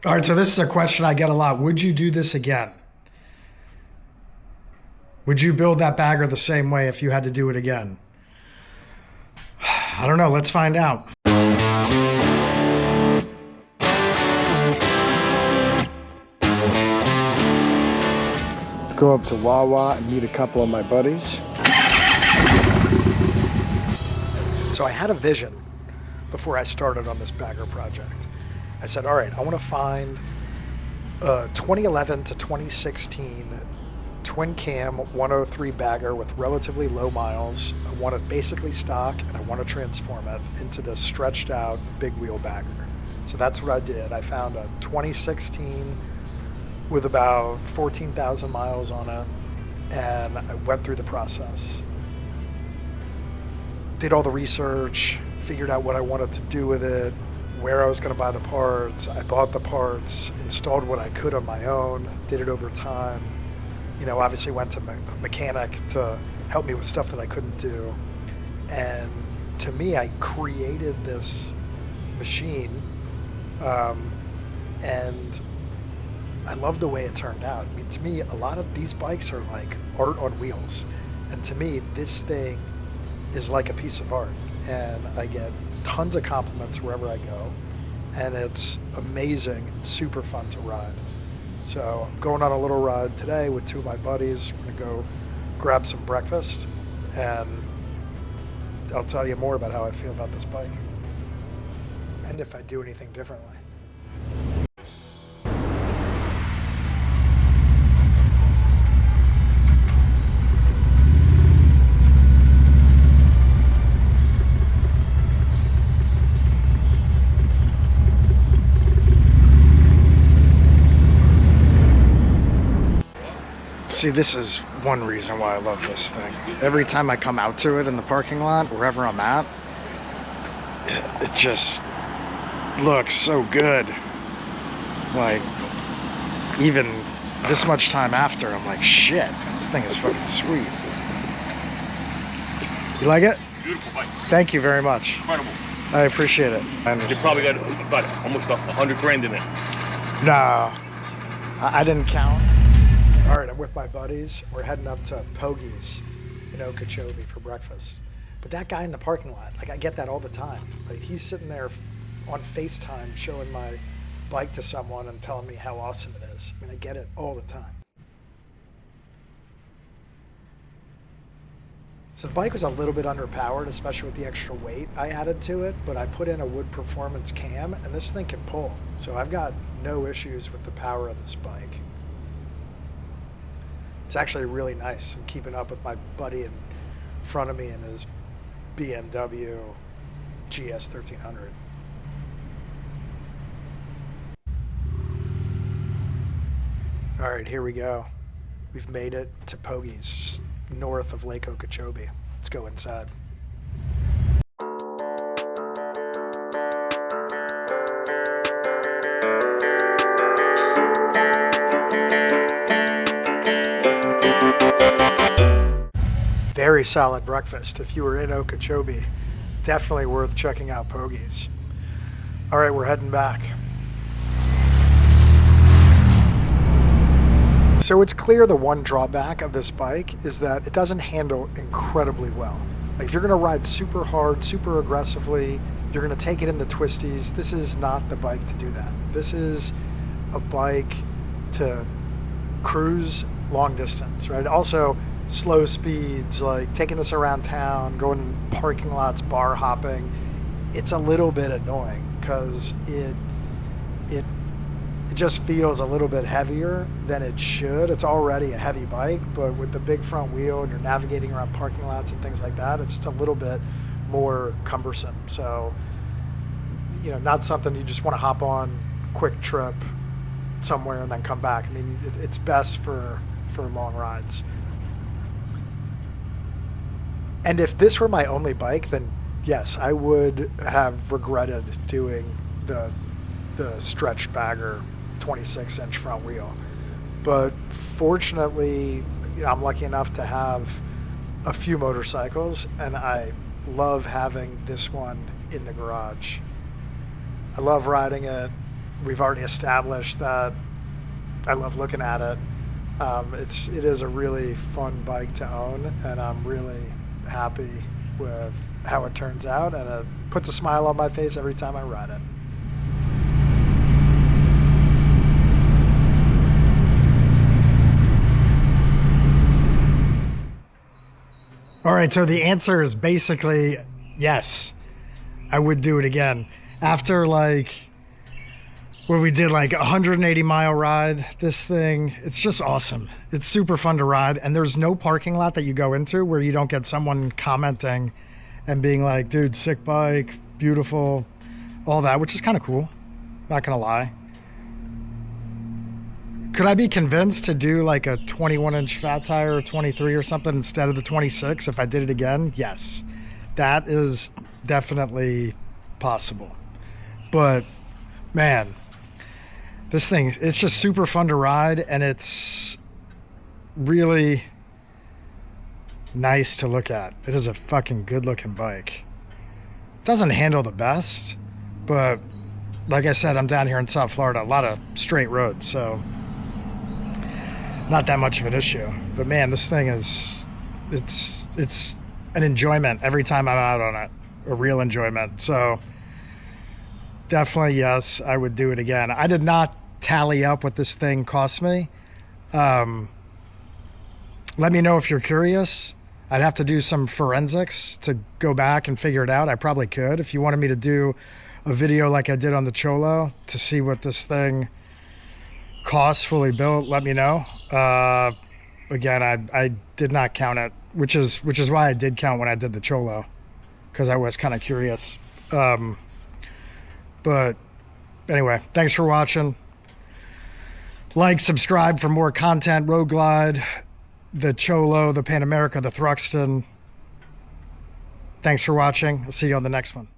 All right, so this is a question I get a lot. Would you do this again? Would you build that bagger the same way if you had to do it again? I don't know. Let's find out. Go up to Wawa and meet a couple of my buddies. So I had a vision before I started on this bagger project. I said, all right, I want to find a 2011 to 2016 twin cam 103 bagger with relatively low miles. I want it basically stock, and I want to transform it into this stretched out big wheel bagger. So that's what I did. I found a 2016 with about 14,000 miles on it, and I went through the process. Did all the research, figured out what I wanted to do with it, where I was going to buy the parts. I bought the parts, installed what I could on my own, did it over time. Obviously went to a mechanic to help me with stuff that I couldn't do. And to me, I created this machine, and I love the way it turned out. I mean, to me, a lot of these bikes are like art on wheels. And to me, this thing is like a piece of art. And I get tons of compliments wherever I go. And it's amazing and super fun to ride. So I'm going on a little ride today with two of my buddies. We're going to go grab some breakfast. And I'll tell you more about how I feel about this bike. And if I do anything differently. See, this is one reason why I love this thing. Every time I come out to it in the parking lot, wherever I'm at, it just looks so good. Like, even this much time after, I'm like, shit, this thing is fucking sweet. You like it? Beautiful bike. Thank you very much. Incredible. I appreciate it. You probably got about almost 100 grand in it. No, I didn't count. All right, I'm with my buddies. We're heading up to Pogies in Okeechobee for breakfast. But that guy in the parking lot, like, I get that all the time. Like, he's sitting there on FaceTime showing my bike to someone and telling me how awesome it is. I mean, I get it all the time. So the bike was a little bit underpowered, especially with the extra weight I added to it, but I put in a Wood Performance cam, and this thing can pull. So I've got no issues with the power of this bike. It's actually really nice. I'm keeping up with my buddy in front of me in his BMW GS 1300. All right, here we go. We've made it to Pogies, just north of Lake Okeechobee. Let's go inside. Very solid breakfast. If you were in Okeechobee, definitely worth checking out Pogies. All right, we're heading back. So it's clear the one drawback of this bike is that it doesn't handle incredibly well. Like, if you're gonna ride super hard, super aggressively, you're gonna take it in the twisties, this is not the bike to do that. This is a bike to cruise long distance, right? Also, slow speeds, like taking this around town, going in parking lots, bar hopping, it's a little bit annoying because it just feels a little bit heavier than it should. It's already a heavy bike, but with the big front wheel and you're navigating around parking lots and things like that, it's just a little bit more cumbersome. So, not something you just want to hop on, quick trip somewhere and then come back. I mean, it's best for long rides. And if this were my only bike, then yes, I would have regretted doing the stretched bagger 26-inch front wheel. But fortunately, I'm lucky enough to have a few motorcycles, and I love having this one in the garage. I love riding it. we've already established that I love looking at it. It is a really fun bike to own, and I'm really happy with how it turns out, and it puts a smile on my face every time I ride it. All right, so the answer is basically yes. I would do it again. After like where we did like a 180-mile ride, this thing, it's just awesome. It's super fun to ride, and there's no parking lot that you go into where you don't get someone commenting and being like, dude, sick bike, beautiful, all that, which is kind of cool. Not gonna lie. Could I be convinced to do like a 21-inch fat tire or 23 or something instead of the 26 if I did it again? Yes. That is definitely possible. But man, this thing, it's just super fun to ride, and it's really nice to look at. It is a fucking good looking bike. It doesn't handle the best, but like I said, I'm down here in South Florida, a lot of straight roads, so not that much of an issue. But man, this thing is, it's an enjoyment every time I'm out on it, a real enjoyment. So definitely yes, I would do it again. I did not tally up what this thing cost me. Let me know if you're curious. I'd have to do some forensics to go back and figure it out. I probably could. If you wanted me to do a video like I did on the Cholo to see what this thing costs fully built, let me know. Again, I did not count it, which is why I did count when I did the Cholo, because I was kind of curious. But anyway, thanks for watching. Like, subscribe for more content. Road Glide, the Cholo, the Pan America, the Thruxton. Thanks for watching. I'll see you on the next one.